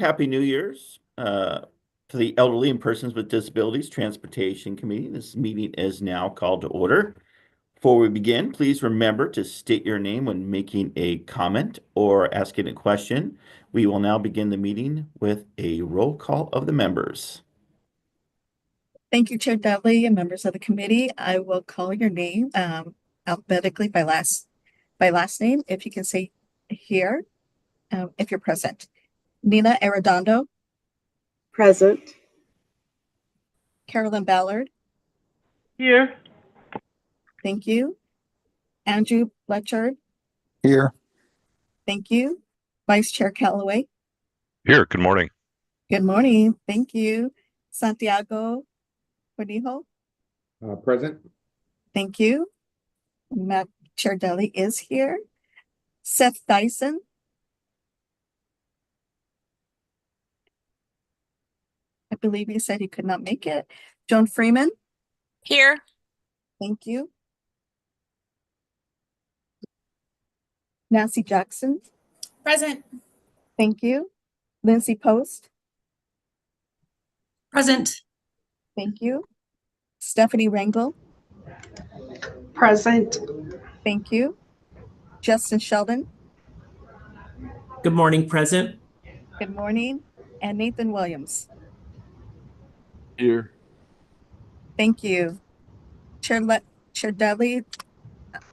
Happy New Year's to the Elderly and Persons with Disabilities Transportation Committee. This meeting is now called to order. Before we begin, please remember to state your name when making a comment or asking a question. We will now begin the meeting with a roll call of the members. Thank you, Chair Dudley and members of the committee. I will call your name alphabetically by last name. If you can say here, if you're present. Nina Arredondo, Present. Carolyn Ballard, Here. thank you. Andrew Bletchard, Here. thank you. Vice Chair Calloway, Here, good morning. good morning, thank you. Santiago Cornejo, Present. thank you. Chair Dudley is here. Seth Dyson, I believe he said he could not make it. Joan Freeman, Here. thank you. Nancy Jackson, Present. thank you. Lindsay Post, Present. thank you. Stephanie Rangel, Present. thank you. Justin Sheldon, Good morning, present. good morning. And Nathan Williams, Here. thank you. Chair Dudley,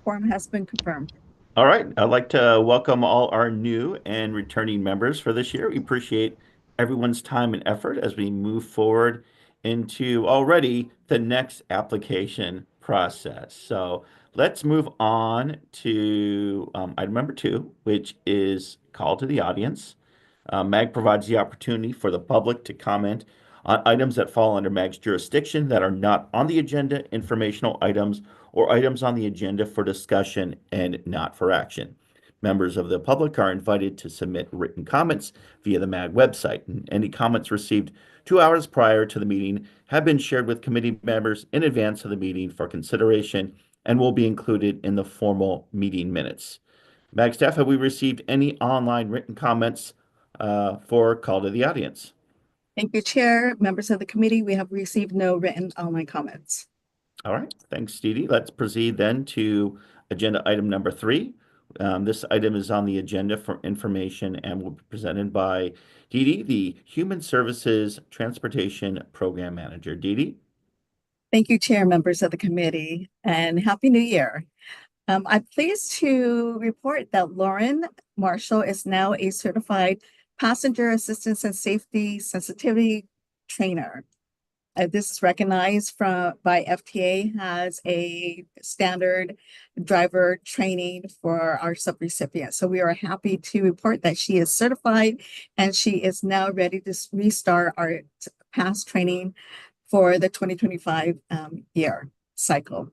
quorum has been confirmed. All right, I'd like to welcome all our new and returning members for this year. We appreciate everyone's time and effort as we move forward into already the next application process. So let's move on to item number 2, which is call to the audience. MAG provides the opportunity for the public to comment on items that fall under MAG's jurisdiction that are not on the agenda, informational items, or items on the agenda for discussion and not for action. Members of the public are invited to submit written comments via the MAG website. And any comments received 2 hours prior to the meeting have been shared with committee members in advance of the meeting for consideration and will be included in the formal meeting minutes. MAG staff, have we received any online written comments for call to the audience? Thank you, Chair. Members of the committee, we have received no written online comments. All right, thanks, Dee Dee. Let's proceed then to agenda item number 3. This item is on the agenda for information and will be presented by Dee Dee, the Human Services Transportation Program Manager. Dee Dee? Thank you, Chair, members of the committee, and Happy New Year. I'm pleased to report that Lauren Marshall is now a certified passenger assistance and safety sensitivity trainer. This is recognized by FTA as a standard driver training for our subrecipients. So we are happy to report that she is certified and she is now ready to restart our past training for the 2025 year cycle.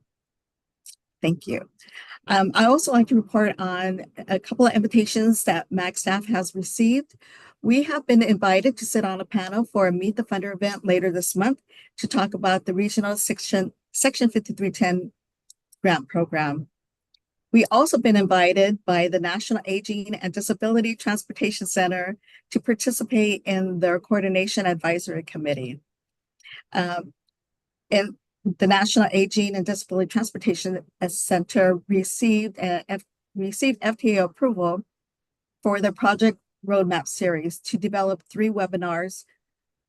Thank you. I also like to report on a couple of invitations that MAG staff has received. We have been invited to sit on a panel for a Meet the Funder event later this month to talk about the regional Section 5310 grant program. We also been invited by the National Aging and Disability Transportation Center to participate in their Coordination Advisory Committee. And the National Aging and Disability Transportation Center received FTA approval for the Project Roadmap series to develop 3 webinars,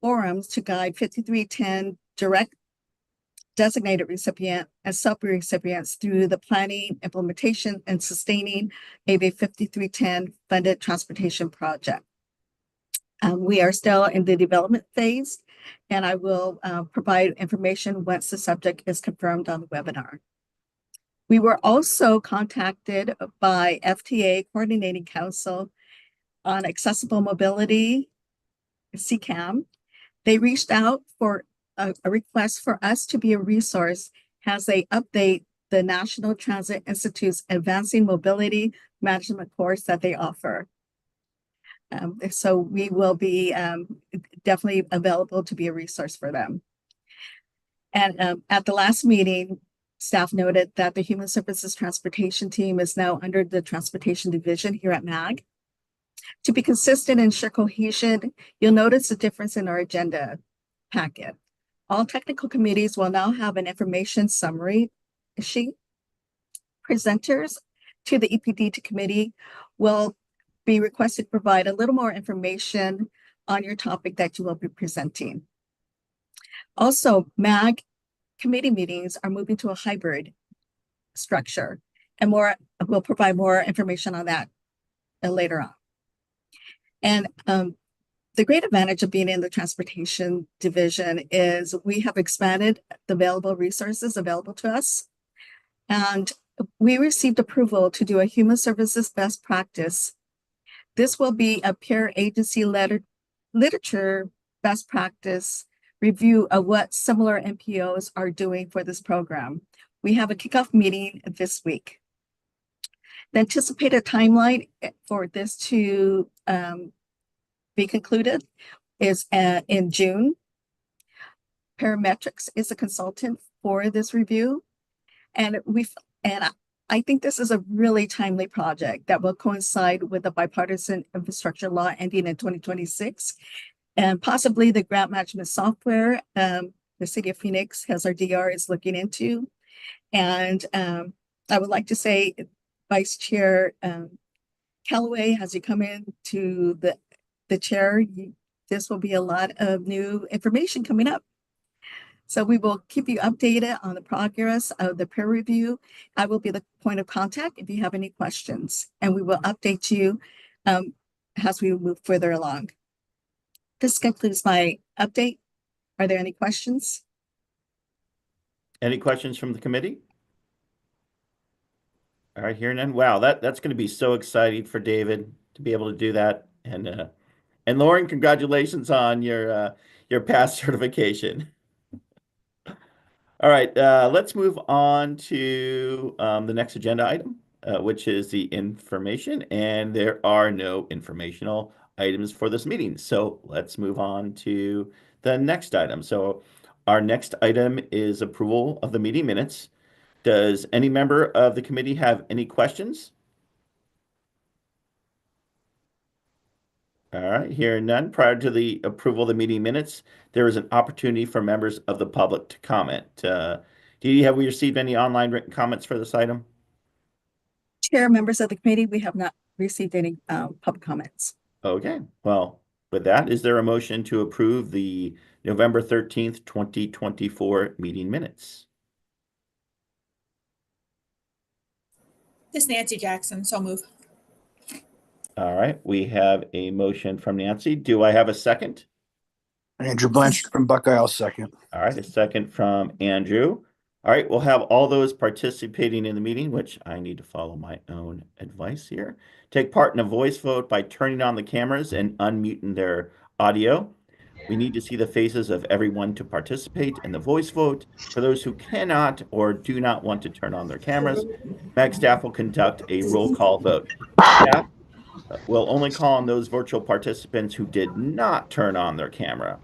forums to guide 5310 direct designated recipient and sub-recipients through the planning, implementation, and sustaining of a 5310 funded transportation project. We are still in the development phase, and I will provide information once the subject is confirmed on the webinar. We were also contacted by FTA Coordinating Council on Accessible Mobility, CCAM. They reached out for a request for us to be a resource as they update the National Transit Institute's Advancing Mobility Management course that they offer. So we will be definitely available to be a resource for them. And at the last meeting, staff noted that the Human Services Transportation team is now under the Transportation Division here at MAG. To be consistent and ensure cohesion, you'll notice the difference in our agenda packet. All technical committees will now have an information summary sheet. Presenters to the EPD committee will be requested to provide a little more information on your topic that you will be presenting. Also, MAG committee meetings are moving to a hybrid structure, and we'll provide more information on that later on. And the great advantage of being in the transportation division is we have expanded the available resources available to us. And we received approval to do a human services best practice. This will be a peer agency literature best practice review of what similar NPOs are doing for this program. We have a kickoff meeting this week. The anticipated timeline for this to be concluded is in June. Parametrics is a consultant for this review, and I think this is a really timely project that will coincide with the bipartisan infrastructure law ending in 2026, and possibly the grant management software the city of Phoenix has our DR is looking into. And I would like to say, Vice Chair Callaway, as you come in to the chair, this will be a lot of new information coming up. So we will keep you updated on the progress of the peer review. I will be the point of contact if you have any questions, and we will update you as we move further along. This concludes my update. Are there any questions? Any questions from the committee? All right, here none. Wow, that's going to be so exciting for David to be able to do that. And Lauren, congratulations on your past certification. All right, let's move on to the next agenda item, which is the information. And there are no informational items for this meeting. So let's move on to the next item. So our next item is approval of the meeting minutes. Does any member of the committee have any questions? All right, hearing none. Prior to the approval of the meeting minutes, there is an opportunity for members of the public to comment. Dee Dee, have we received any online written comments for this item? Chair, members of the committee, we have not received any public comments. Okay, well, with that, is there a motion to approve the November 13th, 2024 meeting minutes? This is Nancy Jackson, so move. All right, we have a motion from Nancy. Do I have a second? Andrew Blanchard from Buckeye, I'll second. All right, a second from Andrew. All right, we'll have all those participating in the meeting, which I need to follow my own advice here. Take part in a voice vote by turning on the cameras and unmuting their audio. We need to see the faces of everyone to participate in the voice vote. For those who cannot or do not want to turn on their cameras, MAG staff will conduct a roll call vote. Staff will only call on those virtual participants who did not turn on their camera.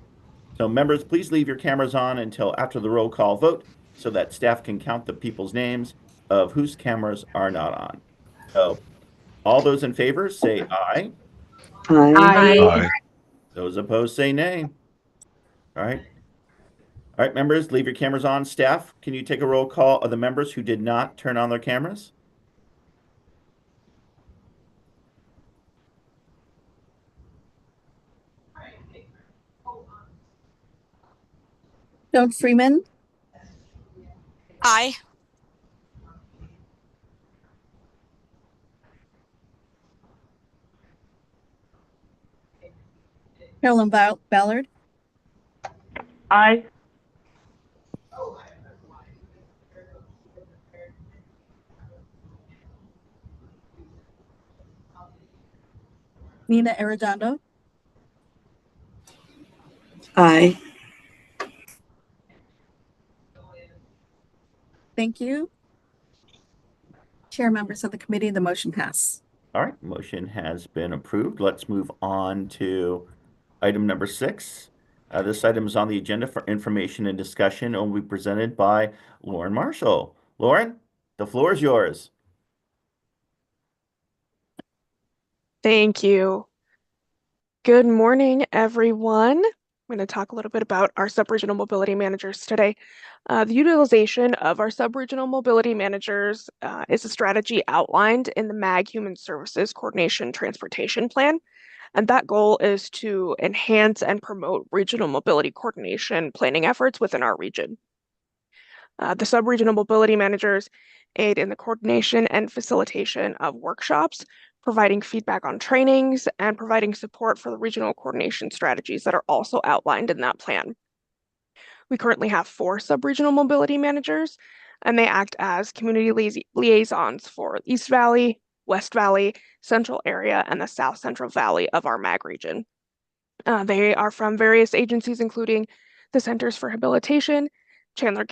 So members, please leave your cameras on until after the roll call vote so that staff can count the people's names of whose cameras are not on. So all those in favor say aye. Aye. Aye. Those opposed say nay. All right. All right, members, leave your cameras on. Staff, can you take a roll call of the members who did not turn on their cameras? Doug Freeman, Aye. Carolyn Ballard, Aye. Nina Arredondo, Aye. thank you. Chair, members of the committee, the motion passed. All right, motion has been approved. Let's move on to item number 6. This item is on the agenda for information and discussion and will be presented by Lauren Marshall. Lauren, the floor is yours. Thank you. Good morning, everyone. I'm going to talk a little bit about our sub-regional mobility managers today. The utilization of our sub-regional mobility managers is a strategy outlined in the MAG Human Services Coordination Transportation Plan. And that goal is to enhance and promote regional mobility coordination planning efforts within our region. The sub-regional mobility managers aid in the coordination and facilitation of workshops, providing feedback on trainings, and providing support for the regional coordination strategies that are also outlined in that plan. We currently have 4 sub-regional mobility managers, and they act as community liaisons for East Valley, West Valley, Central Area, and the South Central Valley of our MAG region. They are from various agencies, including the Centers for Habilitation, Chandler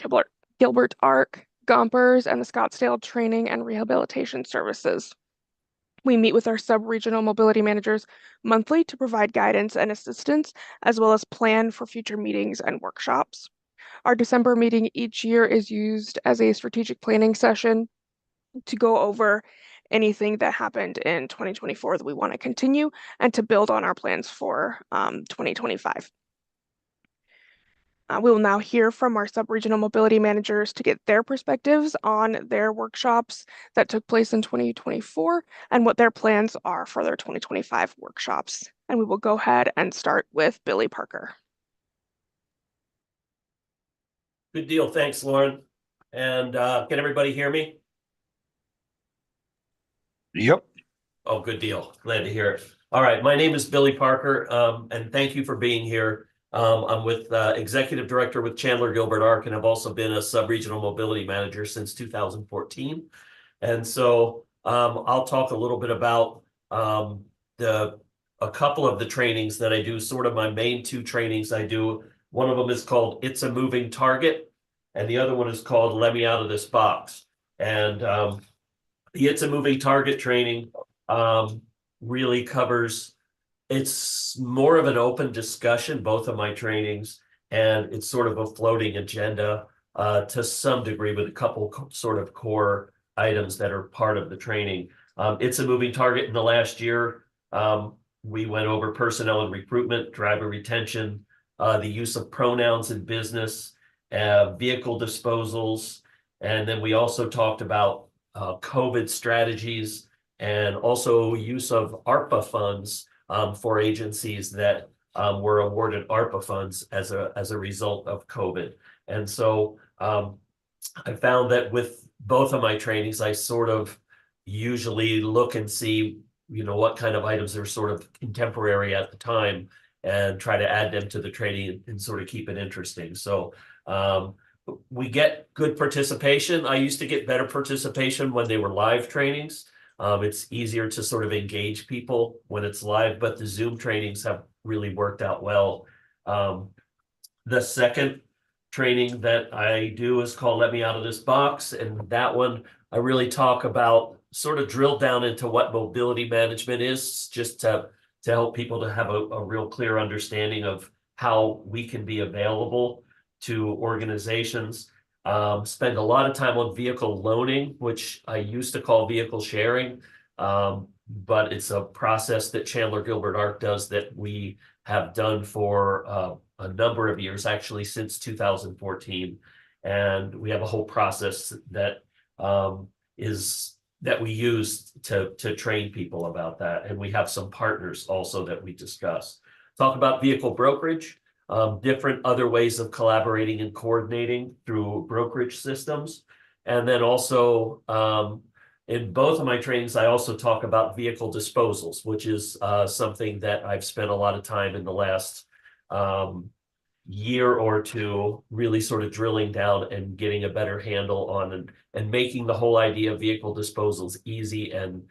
Gilbert ARC, Gompers, and the Scottsdale Training and Rehabilitation Services. We meet with our sub-regional mobility managers monthly to provide guidance and assistance, as well as plan for future meetings and workshops. Our December meeting each year is used as a strategic planning session to go over anything that happened in 2024 that we want to continue and to build on our plans for 2025. We will now hear from our sub-regional mobility managers to get their perspectives on their workshops that took place in 2024 and what their plans are for their 2025 workshops. And we will go ahead and start with Billy Parker. Good deal. Thanks, Lauren. And can everybody hear me? Yep. Oh, good deal. Glad to hear it. All right. My name is Billy Parker, and thank you for being here. I'm with Executive Director with Chandler Gilbert ARC, and I've also been a sub-regional mobility manager since 2014. And so I'll talk a little bit about a couple of the trainings that I do, sort of my main 2 trainings I do. One of them is called It's a Moving Target, and the other one is called Let Me Out of This Box. And the It's a Moving Target training really covers, it's more of an open discussion, both of my trainings, and it's sort of a floating agenda to some degree with a couple sort of core items that are part of the training. It's a Moving Target in the last year. We went over personnel and recruitment, driver retention, the use of pronouns in business, vehicle disposals, and then we also talked about COVID strategies and also use of ARPA funds for agencies that were awarded ARPA funds as a result of COVID. And so I found that with both of my trainings, I sort of usually look and see, what kind of items are sort of contemporary at the time and try to add them to the training and sort of keep it interesting. So we get good participation. I used to get better participation when they were live trainings. It's easier to sort of engage people when it's live, but the Zoom trainings have really worked out well. The second training that I do is called Let Me Out of This Box. And that one, I really talk about, sort of drill down into what mobility management is, just to help people to have a real clear understanding of how we can be available to organizations. Spend a lot of time on vehicle loaning, which I used to call vehicle sharing, but it's a process that Chandler Gilbert ARC does that we have done for a number of years, actually since 2014. And we have a whole process that that we use to train people about that. And we have some partners also that we discuss. Talk about vehicle brokerage, different other ways of collaborating and coordinating through brokerage systems. And then also in both of my trainings, I also talk about vehicle disposals, which is something that I've spent a lot of time in the last year or two, really sort of drilling down and getting a better handle on and making the whole idea of vehicle disposals easy and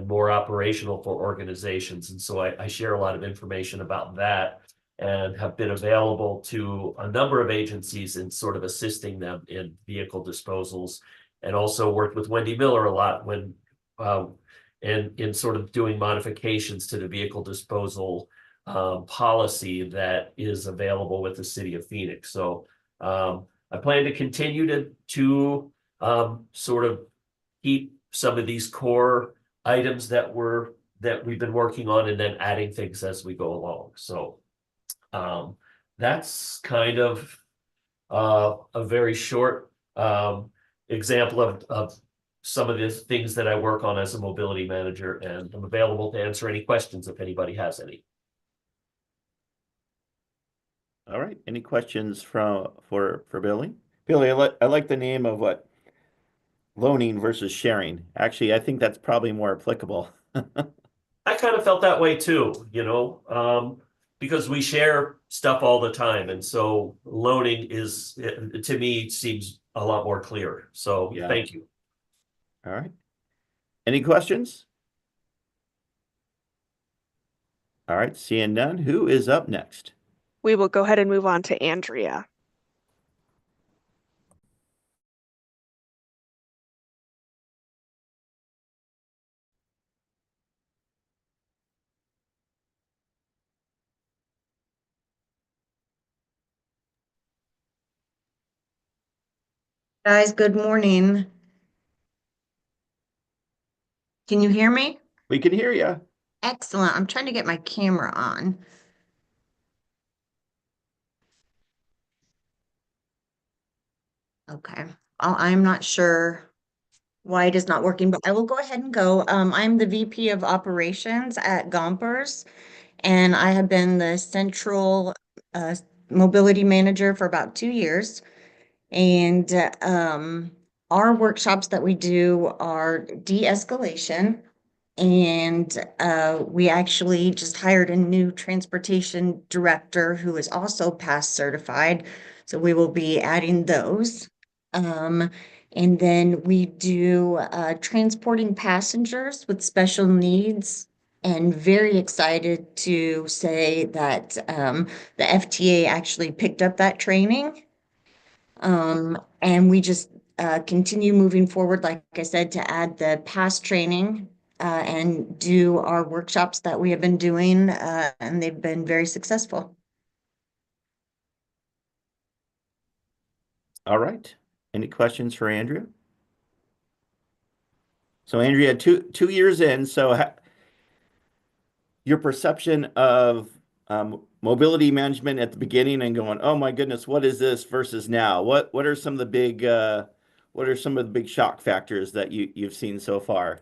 more operational for organizations. And so I share a lot of information about that and have been available to a number of agencies in sort of assisting them in vehicle disposals, and also worked with Wendy Miller a lot when in sort of doing modifications to the vehicle disposal policy that is available with the city of Phoenix. So I plan to continue to sort of keep some of these core items that we're that we've been working on and then adding things as we go along. So that's kind of a very short example of some of the things that I work on as a mobility manager, and I'm available to answer any questions if anybody has any. All right. Any questions for Billy? Billy, I like the name of what? Loaning versus sharing. Actually, I think that's probably more applicable. I kind of felt that way too, because we share stuff all the time. And so loaning is, to me, seems a lot more clear. So Yeah. thank you. All right. Any questions? All right. Seeing none, who is up next? We will go ahead and move on to Andrea. Guys, good morning. Can you hear me? We can hear you. Excellent. I'm trying to get my camera on. Okay. I'm not sure why it is not working, but I will go ahead and go. I'm the VP of Operations at Gompers, and I have been the central uh, mobility manager for about 2 years. And our workshops that we do are de-escalation. And we actually just hired a new transportation director who is also past certified. So we will be adding those. Um, and then we do transporting passengers with special needs. And very excited to say that the FTA actually picked up that training. And we just continue moving forward, like I said, to add the past training and do our workshops that we have been doing, and they've been very successful. All right. Any questions for Andrea? So Andrea, two years in, so your perception of mobility management at the beginning and going, oh my goodness, what is this versus now? What are some of the big shock factors that you've seen so far?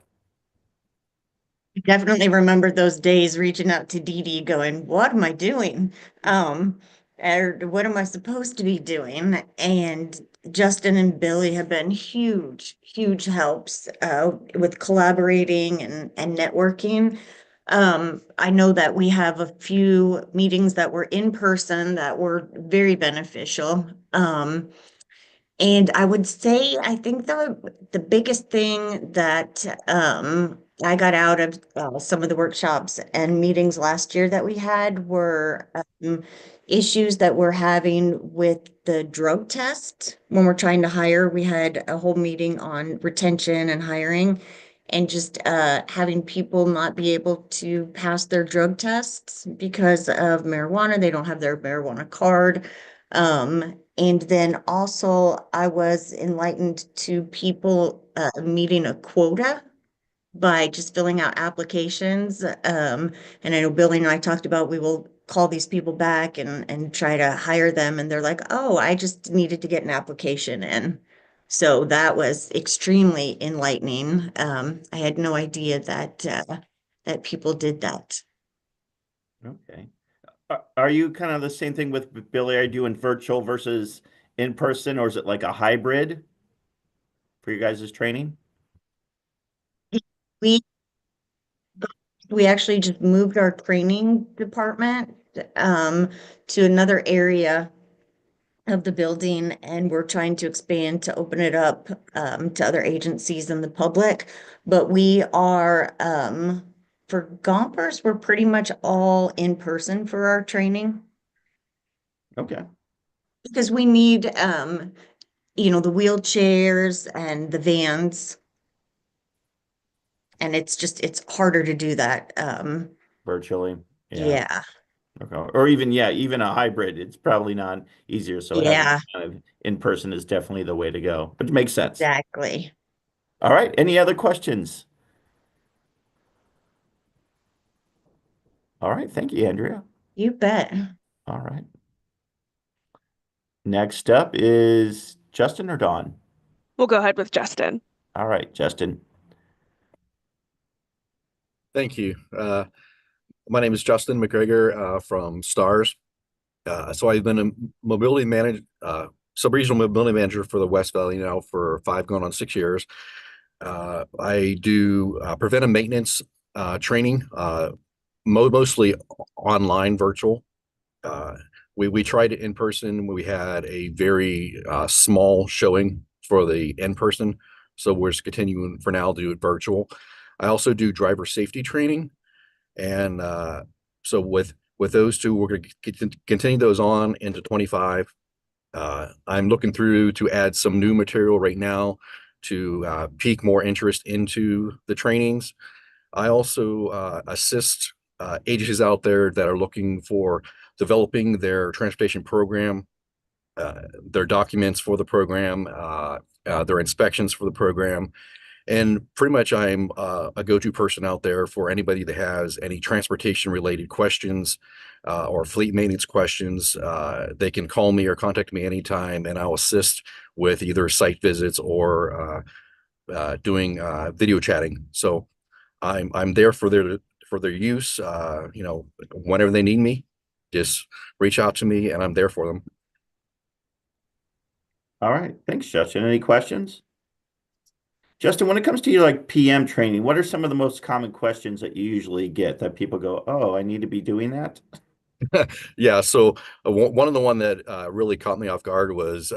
Definitely remember those days reaching out to Dee Dee going, what am I doing? Or what am I supposed to be doing? And Justin and Billy have been huge, huge helps with collaborating and networking. I know that we have a few meetings that were in person that were very beneficial. And I would say, I think the biggest thing that I got out of some of the workshops and meetings last year that we had were issues that we're having with the drug test. When we're trying to hire, we had a whole meeting on retention and hiring, and just having people not be able to pass their drug tests because of marijuana. They don't have their marijuana card. And then also I was enlightened to people meeting a quota by just filling out applications. And I know Billy and I talked about we will call these people back and try to hire them. And they're like, oh, I just needed to get an application in. So that was extremely enlightening. I had no idea that people did that. Okay. Are you kind of the same thing with Billy? Are you doing virtual versus in person, or is it like a hybrid for you guys' training? We we actually just moved our training department um, to another area of the building, and we're trying to expand to open it up to other agencies and the public. But we are for Gompers, we're pretty much all in person for our training Okay. because we need the wheelchairs and the vans, and it's harder to do that. Virtually. Yeah. Yeah, Okay. Or even, yeah, even a hybrid, it's probably not easier. So having yeah, kind of in person is definitely the way to go, but it makes sense. exactly. All right. Any other questions? All right. Thank you, Andrea. You bet. All right. Next up is Justin or Dawn? We'll go ahead with Justin. All right, Justin. Thank you. My name is Justin McGregor from STARS. So I've been a mobility manager, sub-regional mobility manager for the West Valley now for 5 going on 6 years. I do preventive maintenance training, mostly online, virtual. We tried it in person. We had a very small showing for the in person, so we're just continuing for now to do it virtual. I also do driver safety training, and so with those two, we're going to continue those on into 25. I'm looking through to add some new material right now to pique more interest into the trainings. I also assist agencies out there that are looking for developing their transportation program, their documents for the program, their inspections for the program. And pretty much I'm a go-to person out there for anybody that has any transportation related questions or fleet maintenance questions. They can call me or contact me anytime, and I'll assist with either site visits or doing video chatting. So I'm there for their use. Whenever they need me, just reach out to me, and I'm there for them. All right. Thanks, Justin. Any questions? Justin, when it comes to your like PM training, what are some of the most common questions that you usually get that people go, "Oh, I need to be doing that"? Yeah. So one of the one that really caught me off guard was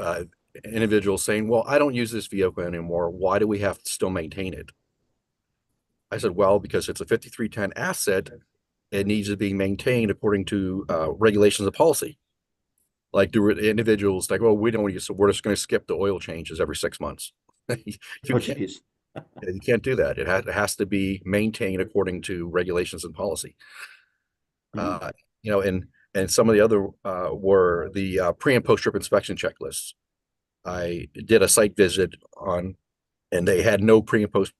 individuals saying, "Well, I don't use this vehicle anymore. Why do we have to still maintain it?" I said, "Well, because it's a 5310 asset, it needs to be maintained according to regulations and policy." Like, do individuals like, "Well, we don't use, so we're just going to skip the oil changes every 6 months." You Oh, can't, geez. you can't do that. It has to be maintained according to regulations and policy. Mm, Uh, and some of the other were the pre and post trip inspection checklists. I did a site visit on, and they had no pre and post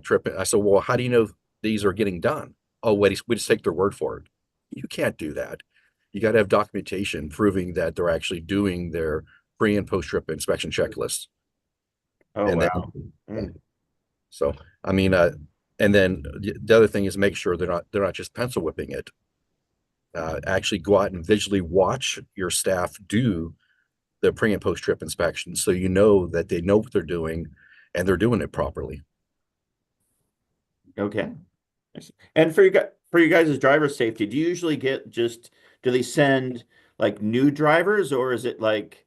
trip. I said, "Well, how do you know these are getting done?" "Oh, wait, we just take their word for it." You can't do that. You got to have documentation proving that they're actually doing their pre and post trip inspection checklists. oh, And then, wow. Mm, so I mean, and then the other thing is make sure they're not just pencil whipping it. Actually go out and visually watch your staff do the pre and post trip inspections so you know that they know what they're doing and they're doing it properly. okay. And for you guys' driver safety, do you usually get just do they send like new drivers or is it like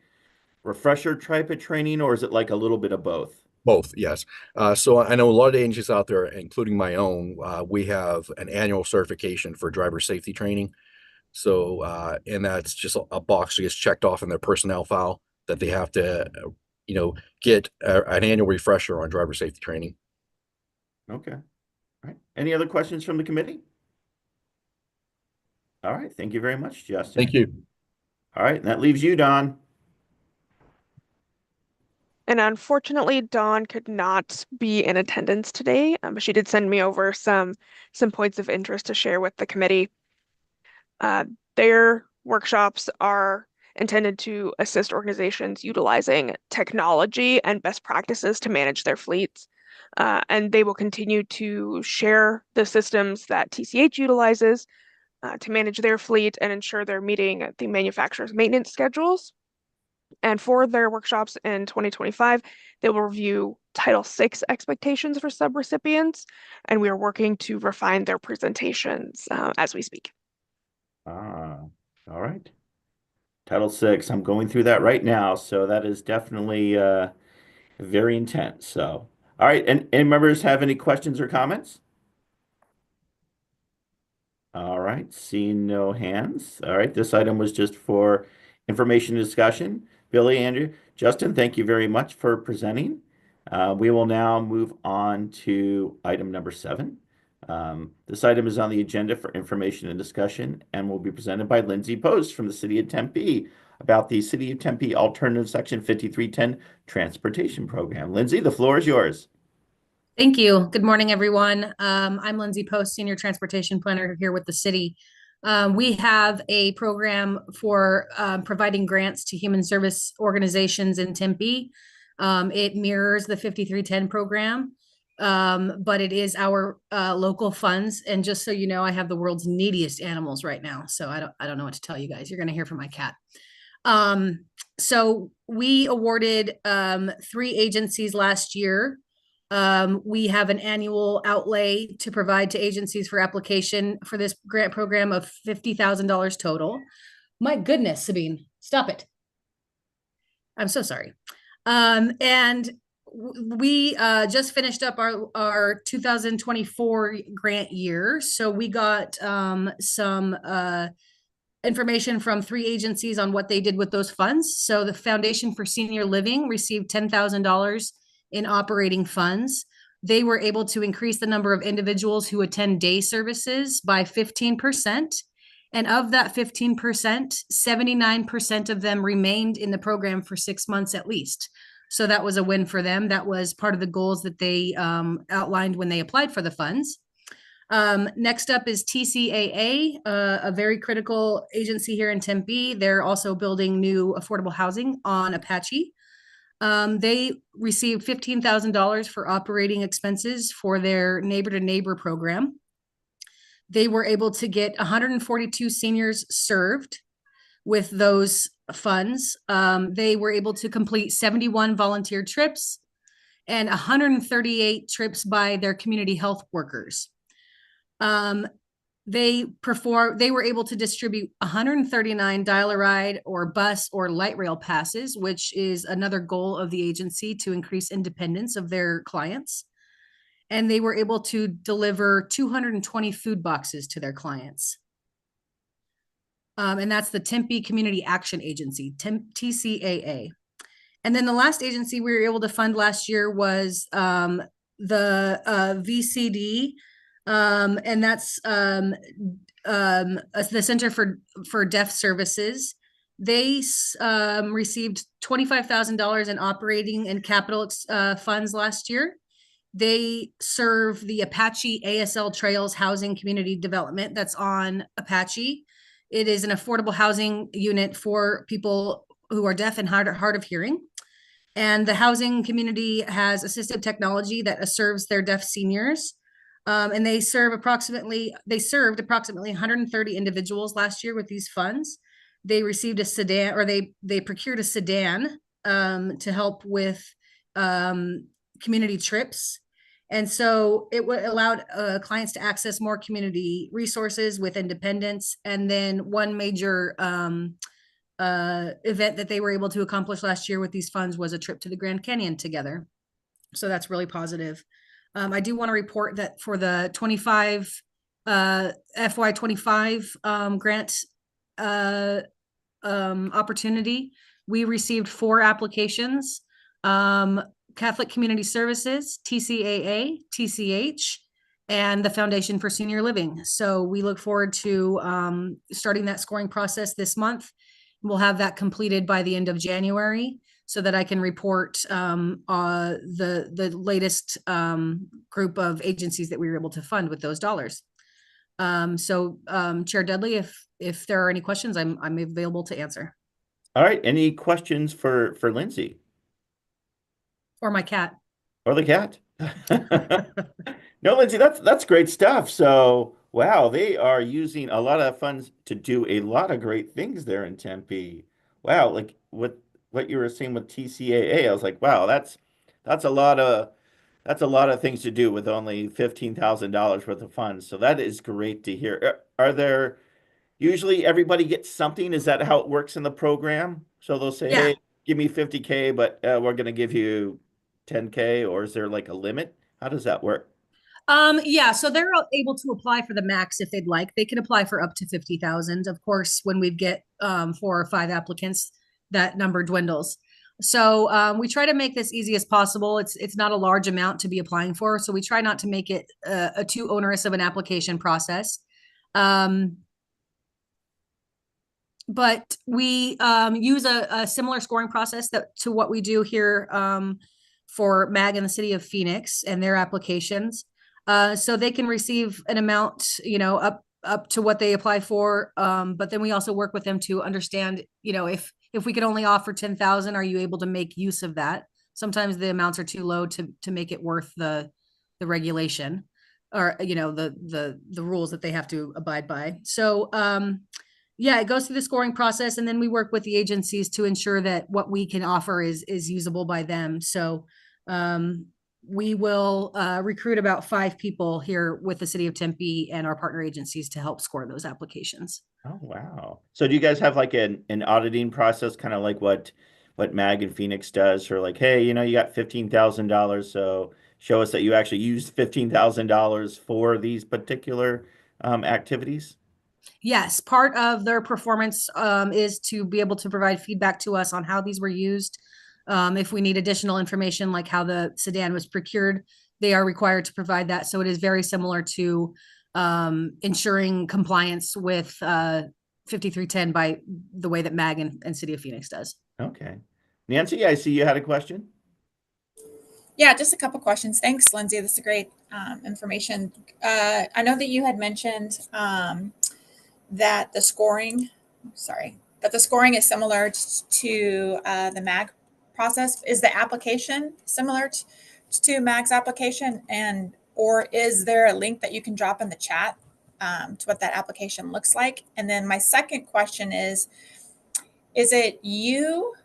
refresher type of training or is it like a little bit of both? Both, yes. So I know a lot of the agencies out there, including my own, we have an annual certification for driver safety training. So, and that's just a box that gets checked off in their personnel file that they have to, get an annual refresher on driver safety training. Okay. All right. Any other questions from the committee? All right. Thank you very much, Thank Justin. you. All right. And that leaves you, Don. And unfortunately, Dawn could not be in attendance today, but she did send me over some points of interest to share with the committee. Their workshops are intended to assist organizations utilizing technology and best practices to manage their fleets. And they will continue to share the systems that TCH utilizes to manage their fleet and ensure they're meeting the manufacturer's maintenance schedules. And for their workshops in 2025, they will review Title VI expectations for subrecipients, and we are working to refine their presentations as we speak. Ah, all right. Title VI. I'm going through that right now, so that is definitely very intense. So, all right. And any members have any questions or comments? All right, seeing no hands. All right, this item was just for information discussion. Billy, Andrew, Justin, thank you very much for presenting. We will now move on to item number 7. This item is on the agenda for information and discussion and will be presented by Lindsay Post from the City of Tempe about the City of Tempe Alternative Section 5310 Transportation Program. Lindsay, the floor is yours. Thank you. Good morning, everyone. I'm Lindsay Post, Senior Transportation Planner here with the city. We have a program for providing grants to human service organizations in Tempe. It mirrors the 5310 program, but it is our local funds. And just so you know, I have the world's neediest animals right now, so I don't know what to tell you guys. You're going to hear from my cat. So we awarded 3 agencies last year. We have an annual outlay to provide to agencies for application for this grant program of $50,000 total. My goodness, Sabine, stop it. I'm so sorry. And we just finished up our 2024 grant year. So we got some information from 3 agencies on what they did with those funds. So the Foundation for Senior Living received $10,000 in operating funds. They were able to increase the number of individuals who attend day services by 15%. And of that 15%, 79% of them remained in the program for 6 months at least. So that was a win for them. That was part of the goals that they outlined when they applied for the funds. Next up is TCAA, a very critical agency here in Tempe. They're also building new affordable housing on Apache. They received $15,000 for operating expenses for their neighbor to neighbor program. They were able to get 142 seniors served with those funds. They were able to complete 71 volunteer trips and 138 trips by their community health workers. They were able to distribute 139 dial-a-ride or bus or light rail passes, which is another goal of the agency to increase independence of their clients. And they were able to deliver 220 food boxes to their clients. And that's the Tempe Community Action Agency, TCAA. And then the last agency we were able to fund last year was the VCD, and that's the Center for Deaf Services. They received $25,000 in operating and capital funds last year. They serve the Apache ASL Trails Housing Community Development that's on Apache. It is an affordable housing unit for people who are deaf and hard of hearing. And the housing community has assistive technology that serves their deaf seniors. And they served approximately 130 individuals last year with these funds. They received a sedan, or they procured a sedan to help with community trips. And so it allowed clients to access more community resources with independence. And then one major event that they were able to accomplish last year with these funds was a trip to the Grand Canyon together. So that's really positive. I do want to report that for the FY25 grant opportunity, we received 4 applications. Catholic Community Services, TCAA, TCH, and the Foundation for Senior Living. So we look forward to starting that scoring process this month. We'll have that completed by the end of January so that I can report the latest group of agencies that we were able to fund with those dollars. Chair Dudley, if there are any questions, I'm available to answer. All right. Any questions for Lindsay? Or my cat. Or the cat. No, Lindsay, that's great stuff. So, wow, they are using a lot of funds to do a lot of great things there in Tempe. Wow, like what you were saying with TCAA, I was like, wow, that's a lot of things to do with only $15,000 worth of funds. So that is great to hear. Are there usually everybody gets something? Is that how it works in the program? So they'll say, Yeah. hey, give me 50K, but we're going to give you 10K, or is there like a limit? How does that work? Yeah, so they're able to apply for the max if they'd like. They can apply for up to 50,000. Of course, when we get 4 or 5 applicants, that number dwindles. So we try to make this easy as possible. It's not a large amount to be applying for, so we try not to make it a too onerous of an application process. But we use a similar scoring process to what we do here for MAG in the city of Phoenix and their applications. So they can receive an amount, up to what they apply for. But then we also work with them to understand, if we could only offer 10,000, are you able to make use of that? Sometimes the amounts are too low to make it worth the regulation, or the rules that they have to abide by. So yeah, it goes through the scoring process, and then we work with the agencies to ensure that what we can offer is usable by them. So we will recruit about 5 people here with the city of Tempe and our partner agencies to help score those applications. Oh, wow. So do you guys have like an auditing process, kind of like what MAG and Phoenix does, or like, hey, you got $15,000, so show us that you actually used $15,000 for these particular activities? Yes, part of their performance is to be able to provide feedback to us on how these were used. If we need additional information, like how the sedan was procured, they are required to provide that. So it is very similar to ensuring compliance with 5310 by the way that MAG and City of Phoenix does. Okay. Nancy, I see you had a question. Yeah, just a couple questions. Thanks, Lindsay. This is great information. I know that you had mentioned that the scoring, that the scoring is similar to the MAG process. Is the application similar to MAG's application, or is there a link that you can drop in the chat to what that application looks like? And then my second question is it you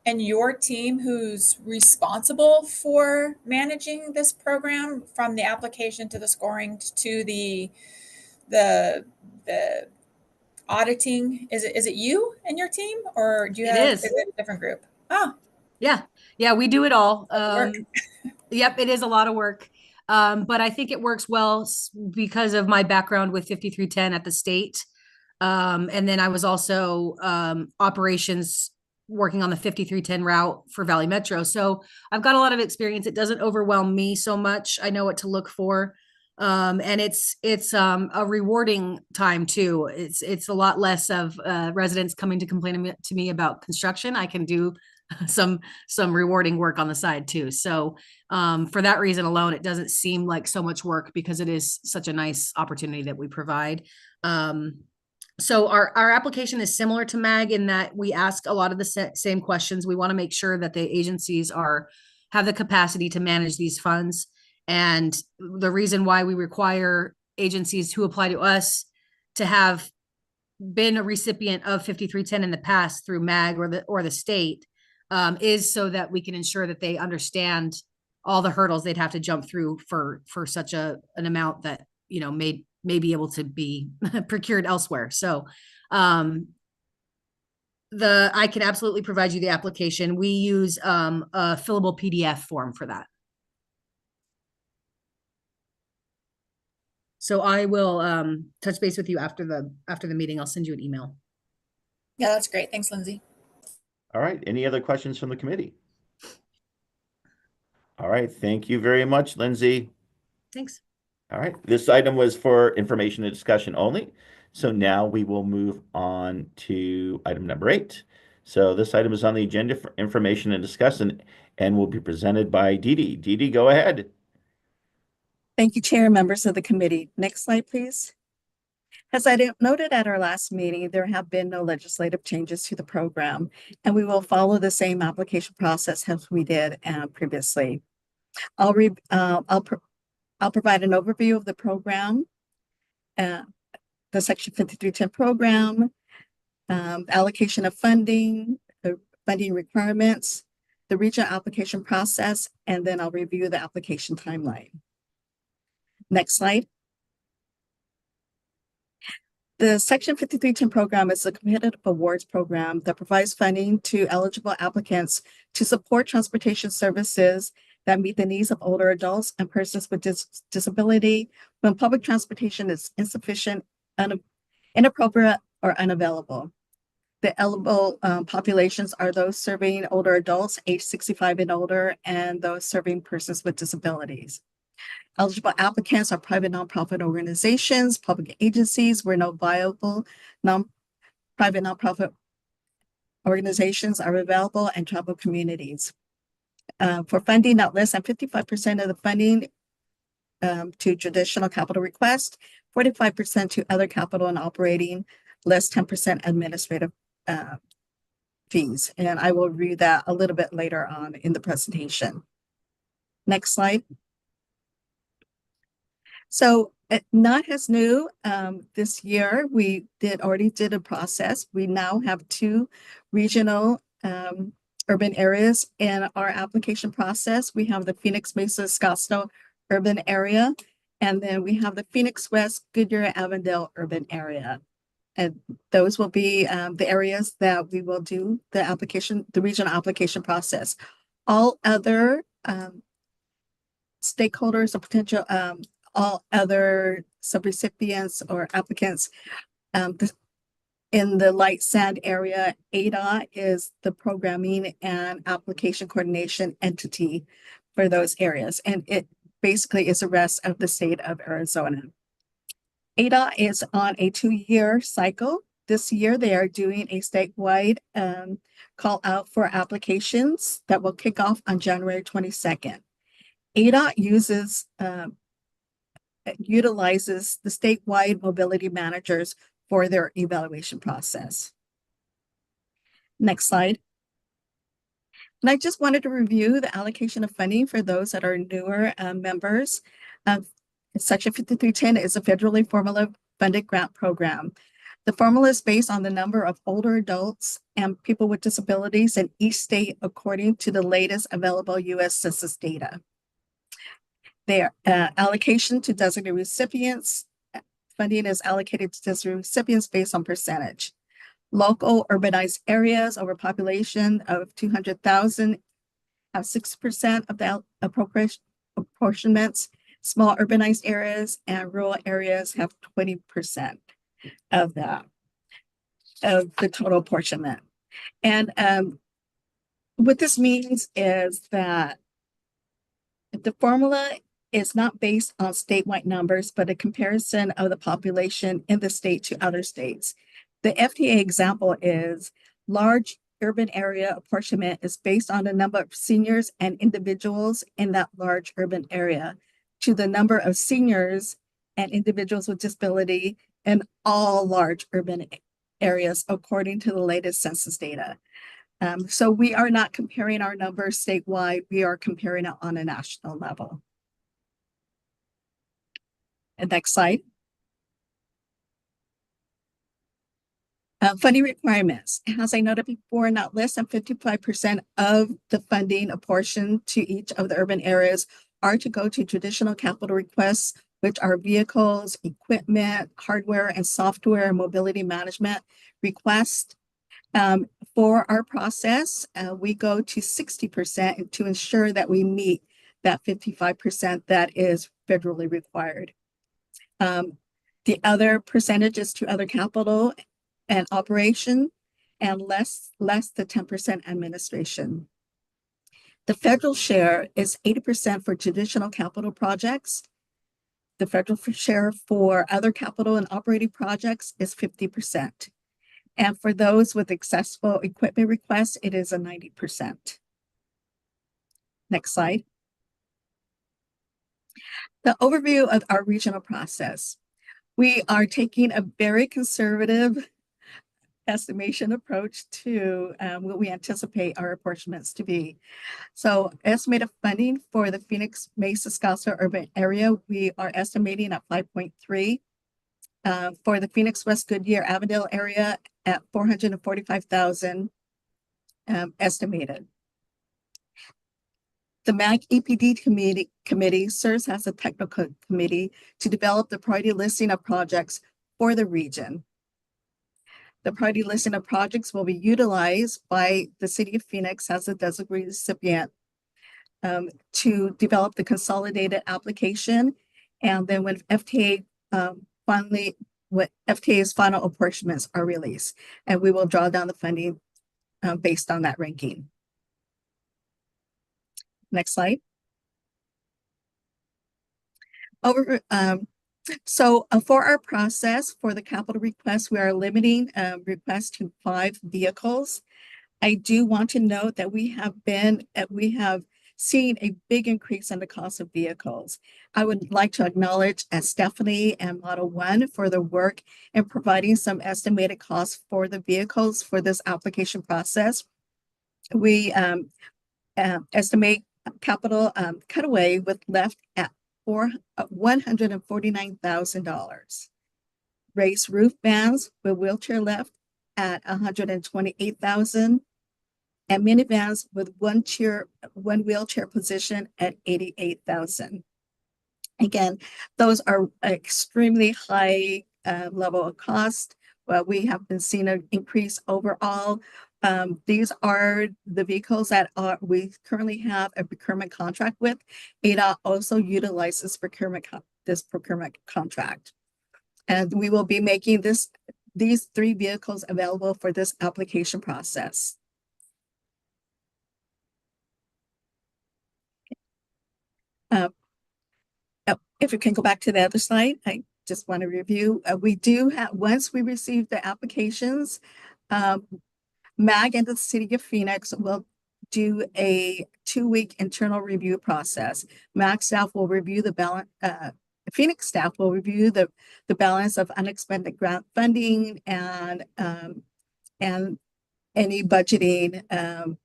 and your team who's responsible for managing this program from the application to the scoring to the auditing? Is it you and your team, or do you have is it a different group? Oh, yeah, we do it all. Work. Yep, it is a lot of work. But I think it works well because of my background with 5310 at the state. And then I was also operations working on the 5310 route for Valley Metro. So I've got a lot of experience. It doesn't overwhelm me so much. I know what to look for. And it's a rewarding time too. It's a lot less of residents coming to complain to me about construction. I can do some rewarding work on the side too. So for that reason alone, it doesn't seem like so much work because it is such a nice opportunity that we provide. So our application is similar to MAG in that we ask a lot of the same questions. We want to make sure that the agencies have the capacity to manage these funds. And the reason why we require agencies who apply to us to have been a recipient of 5310 in the past through MAG or the state is so that we can ensure that they understand all the hurdles they'd have to jump through for such an amount that may be able to be procured elsewhere. So I can absolutely provide you the application. We use a fillable PDF form for that. So I will touch base with you after the meeting. I'll send you an email. Yeah, that's great. Thanks, Lindsay. All right. Any other questions from the committee? All right. Thank you very much, Lindsay. Thanks. All right. This item was for information and discussion only. So now we will move on to item number 8. So this item is on the agenda for information and discussion and will be presented by Dee Dee. Dee Dee, go ahead. Thank you, Chair and members of the committee. Next slide, please. As I noted at our last meeting, there have been no legislative changes to the program, and we will follow the same application process as we did previously. I'll provide an overview of the program, the Section 5310 program, allocation of funding, the funding requirements, the regional application process, and then I'll review the application timeline. Next slide. The Section 5310 program is a competitive awards program that provides funding to eligible applicants to support transportation services that meet the needs of older adults and persons with disability when public transportation is insufficient, inappropriate, or unavailable. The eligible populations are those serving older adults age 65 and older and those serving persons with disabilities. Eligible applicants are private nonprofit organizations, public agencies where no viable private nonprofit organizations are available, and tribal communities. for funding not less than 55% of the funding to traditional capital request, 45% to other capital and operating, less 10% administrative fees. And I will review that a little bit later on in the presentation. Next slide. So not as new this year, we already did a process. We now have 2 regional urban areas in our application process. We have the Phoenix Mesa Scottsdale urban area, and then we have the Phoenix West Goodyear Avondale urban area. And those will be the areas that we will do the regional application process. All other stakeholders or potential all other subrecipients or applicants in the light sand area, ADA is the programming and application coordination entity for those areas. And it basically is the rest of the state of Arizona. ADA is on a 2-year cycle. This year, they are doing a statewide call out for applications that will kick off on January 22nd. ADA utilizes the statewide mobility managers for their evaluation process. Next slide. And I just wanted to review the allocation of funding for those that are newer members. Section 5310 is a federally formula funded grant program. The formula is based on the number of older adults and people with disabilities in each state according to the latest available U.S. Census data. Their allocation to designated recipients, funding is allocated to designated recipients based on percentage. Local urbanized areas over population of 200,000 have 6% of the apportionments. Small urbanized areas and rural areas have 20% of the total apportionment. And what this means is that the formula is not based on statewide numbers, but a comparison of the population in the state to other states. The FTA example is large urban area apportionment is based on the number of seniors and individuals in that large urban area to the number of seniors and individuals with disability in all large urban areas according to the latest census data. So we are not comparing our numbers statewide, we are comparing it on a national level. And next slide. Funding requirements. As I noted before, not less than 55% of the funding apportioned to each of the urban areas are to go to traditional capital requests, which are vehicles, equipment, hardware, and software and mobility management requests. For our process, we go to 60% to ensure that we meet that 55% that is federally required. The other percentage is to other capital and operation, and less than 10% administration. The federal share is 80% for traditional capital projects. The federal share for other capital and operating projects is 50%. And for those with accessible equipment requests, it is a 90%. Next slide. The overview of our regional process. We are taking a very conservative estimation approach to what we anticipate our apportionments to be. So estimated funding for the Phoenix Mesa Scottsdale urban area, we are estimating at 5.3. For the Phoenix West Goodyear Avondale area at 445,000 estimated. The MAG EPD committee serves as a technical committee to develop the priority listing of projects for the region. The priority listing of projects will be utilized by the city of Phoenix as a designated recipient to develop the consolidated application. And then when FTA's final apportionments are released, and we will draw down the funding based on that ranking. Next slide. For our process for the capital request, we are limiting requests to 5 vehicles. I do want to note that we have seeing a big increase in the cost of vehicles. I would like to acknowledge Stephanie and Model One for their work in providing some estimated costs for the vehicles for this application process. We estimate capital cutaway with left at $149,000. Raised roof vans with wheelchair lift at $128,000, and minivans with one wheelchair position at $88,000. Again, those are extremely high level of cost. Well, we have been seeing an increase overall. These are the vehicles that we currently have a procurement contract with. ADOT also utilizes this procurement contract. And we will be making these 3 vehicles available for this application process. If you can go back to the other slide, I just want to review. We do have, once we receive the applications, MAG and the City of Phoenix will do a 2-week internal review process. MAG staff will review the balance, Phoenix staff will review the balance of unexpended grant funding and any budgeting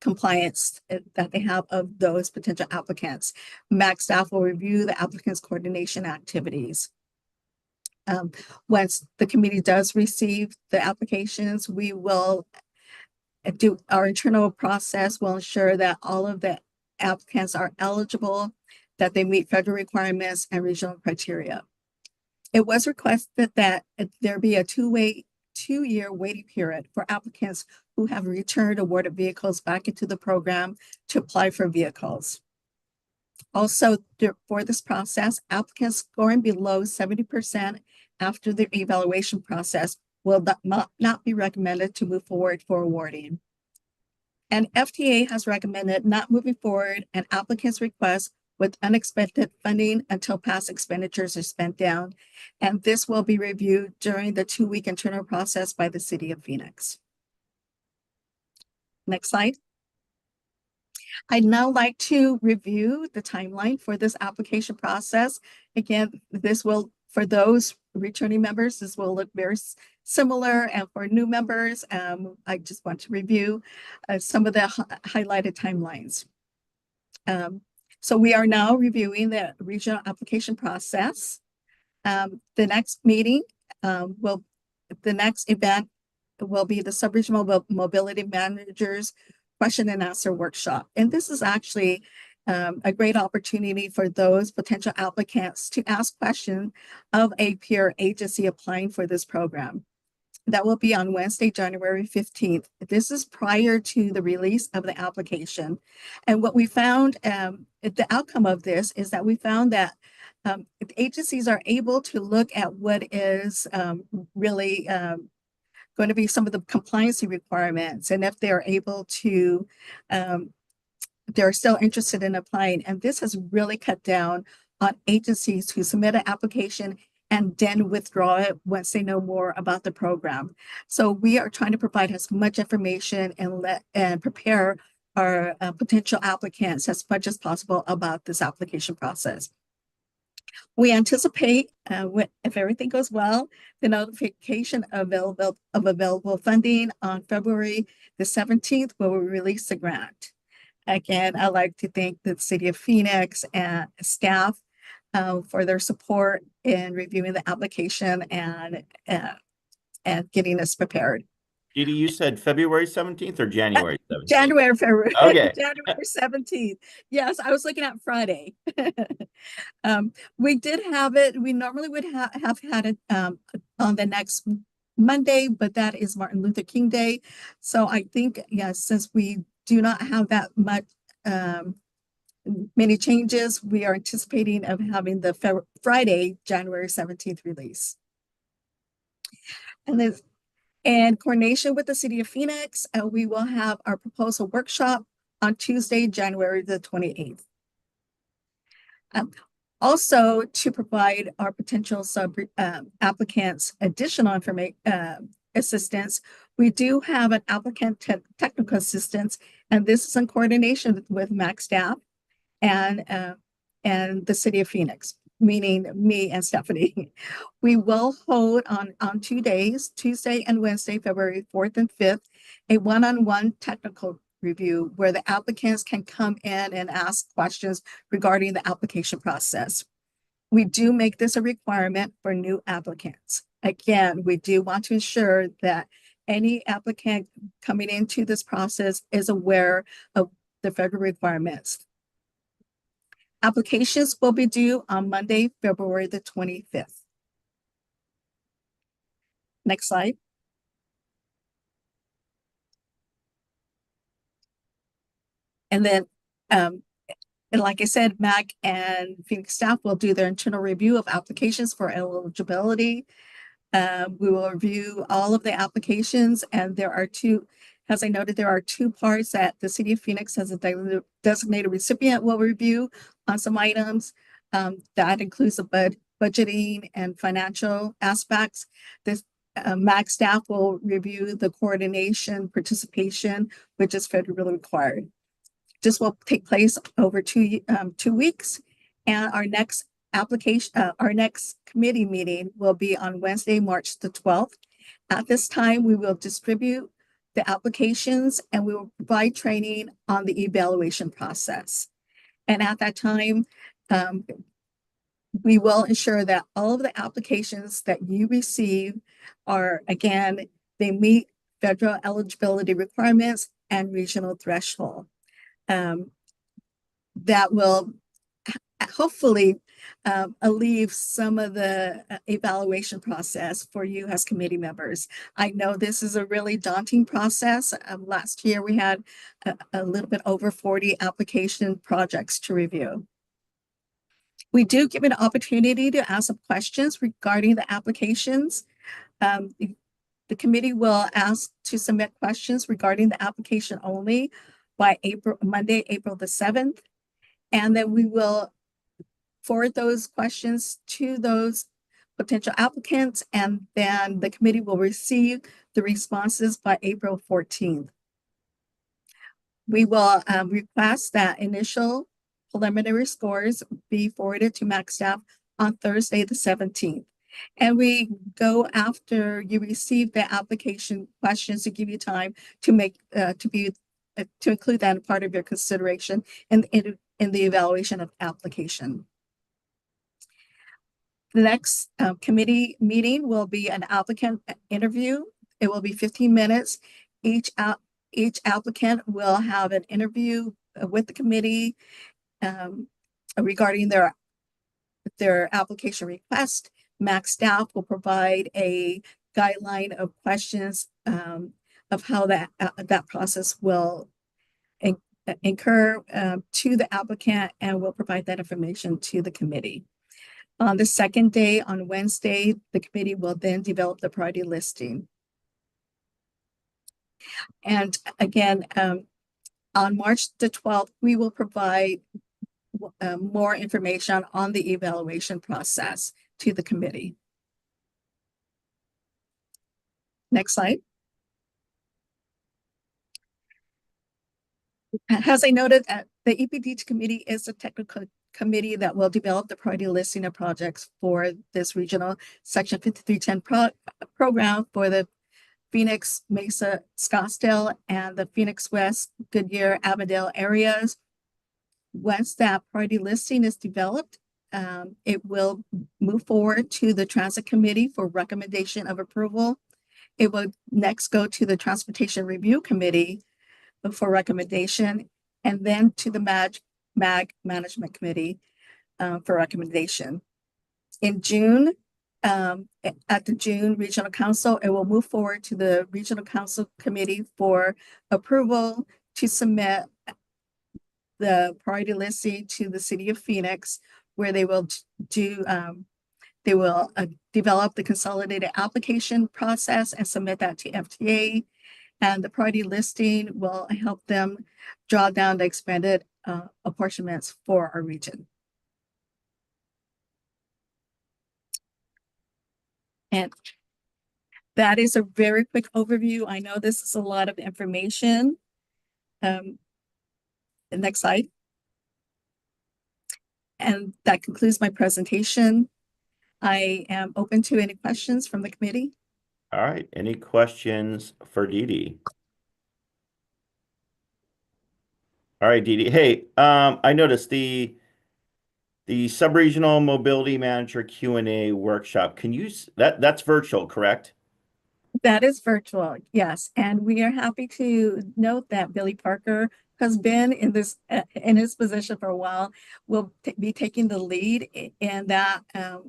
compliance that they have of those potential applicants. MAG staff will review the applicant's coordination activities. Once the committee does receive the applications, we will do our internal process will ensure that all of the applicants are eligible, that they meet federal requirements and regional criteria. It was requested that there be a two-year waiting period for applicants who have returned awarded vehicles back into the program to apply for vehicles. Also, for this process, applicants scoring below 70% after the evaluation process will not be recommended to move forward for awarding. And FTA has recommended not moving forward an applicant's request with unexpected funding until past expenditures are spent down. And this will be reviewed during the 2-week internal process by the City of Phoenix. Next slide. I'd now like to review the timeline for this application process. Again, this will, for those returning members, this will look very similar. And for new members, I just want to review some of the highlighted timelines. So we are now reviewing the regional application process. The next meeting the next event will be the Sub-Regional Mobility Managers Question and Answer Workshop. And this is actually a great opportunity for those potential applicants to ask questions of a peer agency applying for this program. That will be on Wednesday, January 15th. This is prior to the release of the application. And what we found, the outcome of this is that we found that agencies are able to look at what is really going to be some of the compliance requirements, and if they're able to, they're still interested in applying. And this has really cut down on agencies who submit an application and then withdraw it once they know more about the program. So we are trying to provide as much information and prepare our potential applicants as much as possible about this application process. We anticipate, if everything goes well, the notification of available funding on February the 17th, where we release the grant. Again, I'd like to thank the City of Phoenix and staff for their support in reviewing the application and getting us prepared. Judy, you said February 17th or January 17th? February. Okay. January 17th. Yes, I was looking at Friday. We did have it. We normally would have had it on the next Monday, but that is Martin Luther King Day. So I think, yes, since we do not have that much many changes, we are anticipating of having the Friday, January 17th release. And then in coordination with the City of Phoenix, we will have our proposal workshop on Tuesday, January the 28th. Also, to provide our potential applicants additional information assistance, We do have an applicant technical assistance, and this is in coordination with MAC staff and the city of Phoenix, meaning me and Stephanie. We will hold on 2 days, Tuesday and Wednesday, February 4th and 5th, a one-on-one technical review where the applicants can come in and ask questions regarding the application process. We do make this a requirement for new applicants. Again, we do want to ensure that any applicant coming into this process is aware of the federal requirements. Applications will be due on Monday, February the 25th. Next slide. And then, and like I said, MAC and Phoenix staff will do their internal review of applications for eligibility. We will review all of the applications, and there are two, as I noted, there are two parts that the city of Phoenix has a designated recipient will review on some items. That includes the budgeting and financial aspects. This MAC staff will review the coordination participation, which is federally required. This will take place over 2 weeks, and our next committee meeting will be on Wednesday, March the 12th. At this time, we will distribute the applications and we will provide training on the evaluation process. And at that time, we will ensure that all of the applications that you receive are, again, they meet federal eligibility requirements and regional threshold. That will hopefully alleviate some of the evaluation process for you as committee members. I know this is a really daunting process. Last year we had a little bit over 40 application projects to review. We do give an opportunity to ask some questions regarding the applications. The committee will ask to submit questions regarding the application only by Monday, April the 7th. And then we will forward those questions to those potential applicants, and then the committee will receive the responses by April 14th. We will request that initial preliminary scores be forwarded to MAC staff on Thursday the 17th. And we go after you receive the application questions to give you time to make to include that in part of your consideration in the evaluation of application. The next committee meeting will be an applicant interview. It will be 15 minutes. Each applicant will have an interview with the committee regarding their application request. MAC staff will provide a guideline of questions of how that process will incur to the applicant, and will provide that information to the committee. On the second day, on Wednesday, the committee will then develop the priority listing. And again, on March the 12th, we will provide more information on the evaluation process to the committee. Next slide. As I noted, the EPD committee is a technical committee that will develop the priority listing of projects for this regional Section 5310 program for the Phoenix, Mesa, Scottsdale, and the Phoenix West, Goodyear, Avondale areas. Once that priority listing is developed, it will move forward to the Transit Committee for recommendation of approval. It will next go to the Transportation Review Committee for recommendation, and then to the MAG Management Committee for recommendation. In June, at the June Regional Council, it will move forward to the Regional Council Committee for approval to submit the priority listing to the City of Phoenix, where they will develop the consolidated application process and submit that to FTA. And the priority listing will help them draw down the expanded apportionments for our region. And That is a very quick overview. I know this is a lot of information. The next slide. And that concludes my presentation. I am open to any questions from the committee. All right. Any questions for Dee Dee? All right, Dee Dee. Hey, I noticed the Subregional Mobility Manager Q&A workshop. Can you that's virtual, correct? That is virtual, yes. And we are happy to note that Billy Parker has been in his position for a while, will be taking the lead in that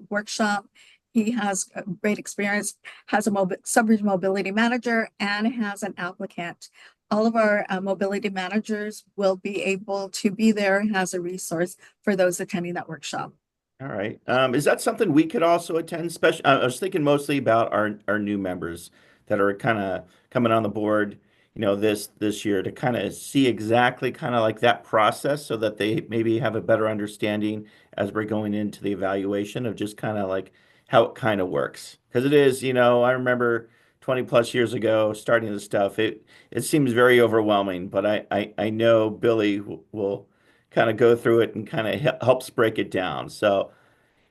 workshop. He has a great experience, has a sub-regional mobility manager, and has an applicant. All of our mobility managers will be able to be there as a resource for those attending that workshop. All right. Is that something we could also attend? Special. I was thinking mostly about our new members that are kind of coming on the board, this year to kind of see exactly kind of like that process so that they maybe have a better understanding as we're going into the evaluation of just kind of like how it kind of works. Because it is, I remember 20 plus years ago starting this stuff. It seems very overwhelming, but I know Billy will kind of go through it and kind of helps break it down. So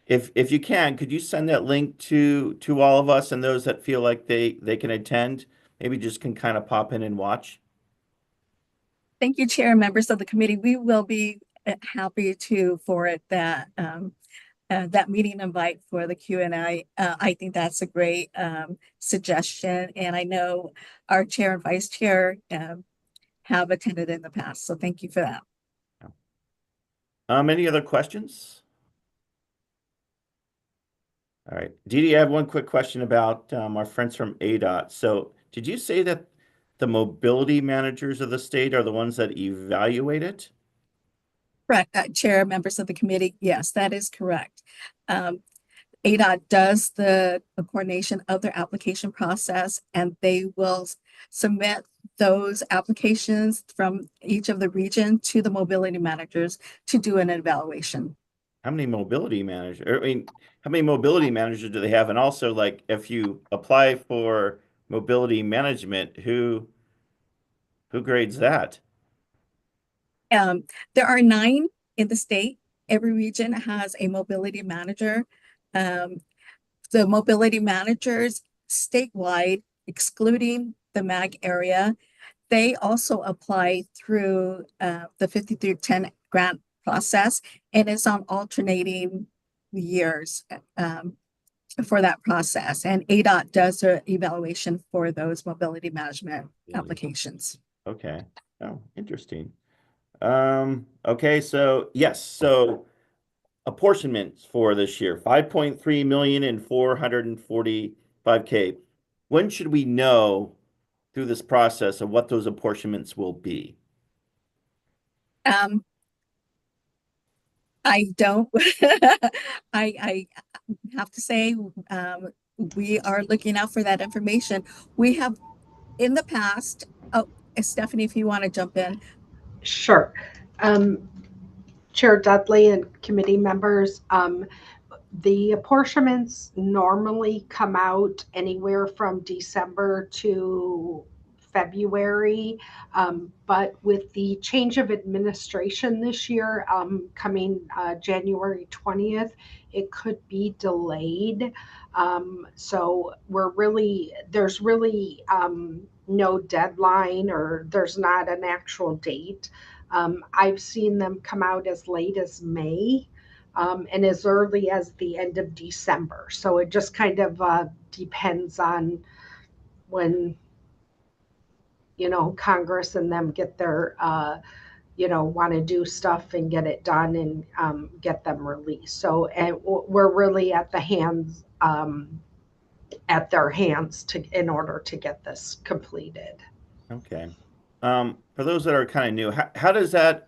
if you can, could you send that link to all of us and those that feel like they can attend? Maybe just can kind of pop in and watch. Thank you, Chair and members of the committee. We will be happy to forward that meeting invite for the Q&A. I think that's a great suggestion, and I know our chair and vice chair have attended in the past, so thank you for that. Any other questions? All right, Dee Dee, I have one quick question about our friends from ADOT. So did you say that the mobility managers of the state are the ones that evaluate it? Correct, Chair, members of the committee. Yes, that is correct. ADOT does the coordination of their application process, and they will submit those applications from each of the region to the mobility managers to do an evaluation. How many mobility managers? How many mobility managers do they have? And also, like, if you apply for mobility management, who grades that? There are 9 in the state. Every region has a mobility manager. The mobility managers statewide, excluding the MAG area, they also apply through the 5310 grant process, and it's on alternating years for that process. And ADOT does an evaluation for those mobility management applications. Okay. Oh, interesting. Okay, so yes, so apportionments for this year, 5.3 million and 445K. When should we know through this process of what those apportionments will be? I don't. I have to say, we are looking out for that information. We have in the past. Oh, Stephanie, if you want to jump in. Sure. Chair Dudley and committee members, the apportionments normally come out anywhere from December to February, but with the change of administration this year, coming January 20th, it could be delayed. So there's really no deadline, or there's not an actual date. I've seen them come out as late as May, and as early as the end of December. So it just kind of depends on when, Congress and them get their, want to do stuff and get it done and get them released. So and we're really at their hands in order to get this completed. Okay. For those that are kind of new, how does that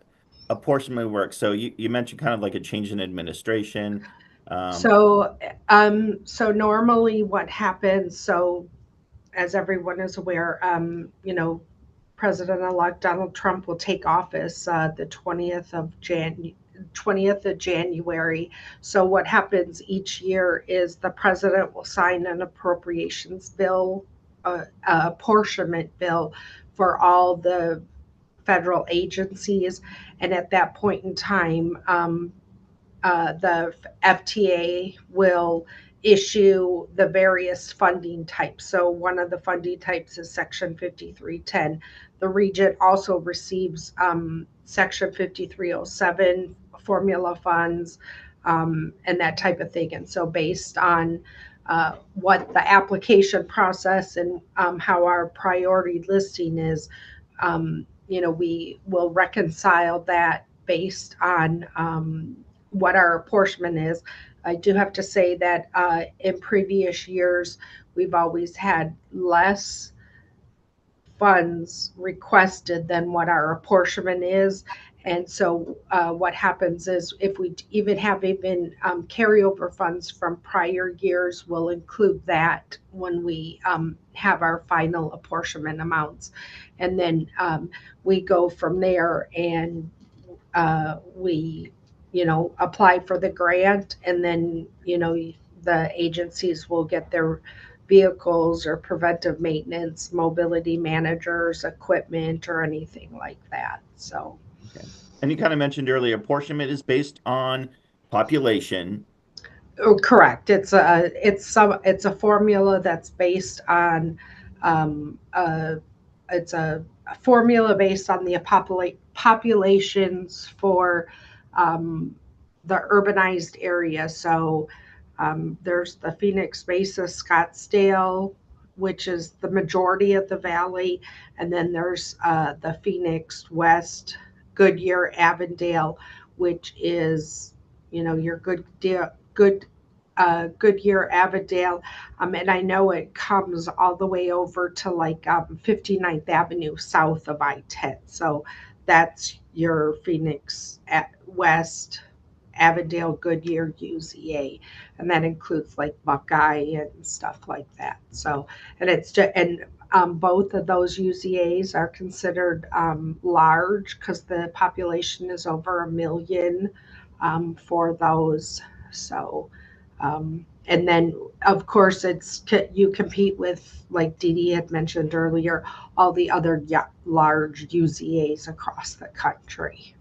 apportionment work? So you mentioned kind of like a change in administration. So normally what happens, so as everyone is aware, President-elect Donald Trump will take office the 20th of 20th of January. So what happens each year is the president will sign an appropriations bill, apportionment bill for all the federal agencies. And at that point in time, the FTA will issue the various funding types. So one of the funding types is Section 5310. The region also receives Section 5307 formula funds and that type of thing. And so based on what the application process and how our priority listing is, we will reconcile that based on what our apportionment is. I do have to say that in previous years, we've always had less funds requested than what our apportionment is. And so what happens is if we even have carryover funds from prior years, we'll include that when we have our final apportionment amounts. And then we go from there and we apply for the grant, and then the agencies will get their vehicles or preventive maintenance, mobility managers, equipment, or anything like that. So Okay. And you kind of mentioned earlier, apportionment is based on population. correct. It's a formula that's based on it's a formula based on the populations for the urbanized area. So there's the Phoenix Mesa Scottsdale, which is the majority of the valley, and then there's the Phoenix West Goodyear Avondale, which is your Goodyear Avondale, and I know it comes all the way over to like 59th Avenue south of I-10. So that's your Phoenix West Avondale Goodyear UZA, and that includes like Buckeye and stuff like that. So, and it's just and both of those UZAs are considered large because the population is over 1 million for those. So. And then, of course, you compete with, like Dee Dee had mentioned earlier, all the other large UZAs across the country.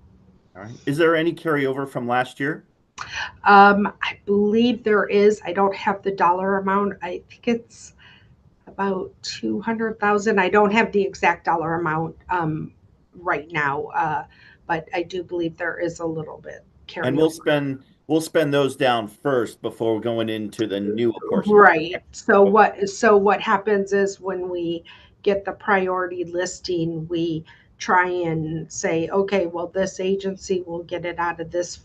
All right. Is there any carryover from last year? I believe there is. I don't have the dollar amount. I think it's about 200,000. I don't have the exact dollar amount right now, but I do believe there is a little bit carryover. And we'll spend those down first before going into the new apportionment. Right. So what happens is when we get the priority listing, we try and say, okay, well, this agency will get it out of this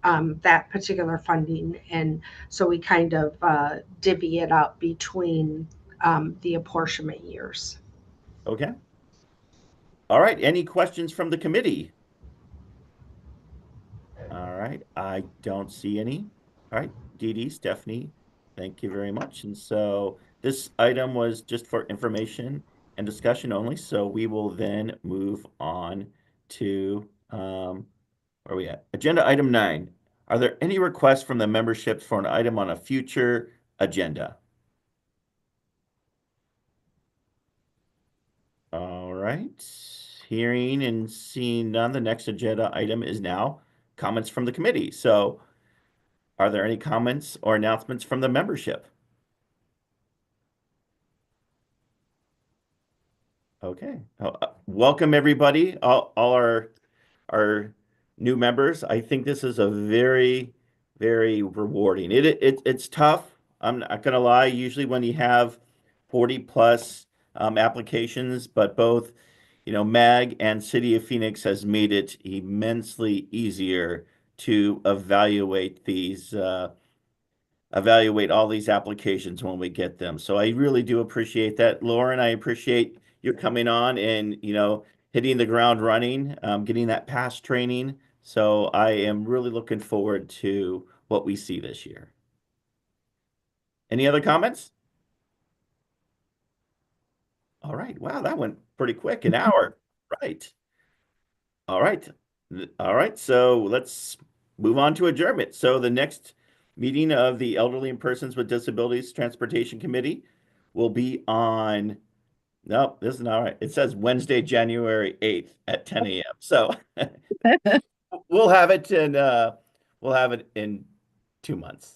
that particular funding, and so we kind of divvy it up between the apportionment years. Okay. All right. Any questions from the committee? All right. I don't see any. All right. Dee Dee, Stephanie, thank you very much. And so this item was just for information and discussion only. So we will then move on to where are we at? Agenda item 9. Are there any requests from the membership for an item on a future agenda? All right. Hearing and seeing none, the next agenda item is now comments from the committee. So are there any comments or announcements from the membership? Okay. Welcome everybody, all our new members. I think this is a very, very rewarding. It's tough. I'm not gonna lie. Usually when you have 40 plus applications, but both, MAG and City of Phoenix has made it immensely easier to evaluate all these applications when we get them. So I really do appreciate that. Lauren, I appreciate you coming on and, hitting the ground running, getting that past training. So I am really looking forward to what we see this year. Any other comments? All right. Wow, that went pretty quick, an hour. Right. All right. All right, so let's move on to adjournment. So the next meeting of the Elderly and Persons with Disabilities Transportation Committee will be on, no, this is not right. It says Wednesday, January 8th at 10 a.m. So we'll have it in 2 months.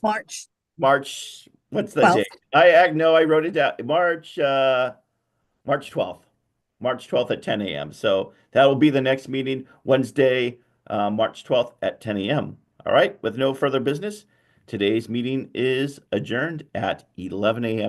March, what's the 12th. date? No, I wrote it down. March 12th. March 12th at 10 a.m. So that will be the next meeting, Wednesday, March 12th at 10 a.m. All right, with no further business, today's meeting is adjourned at 11 a.m.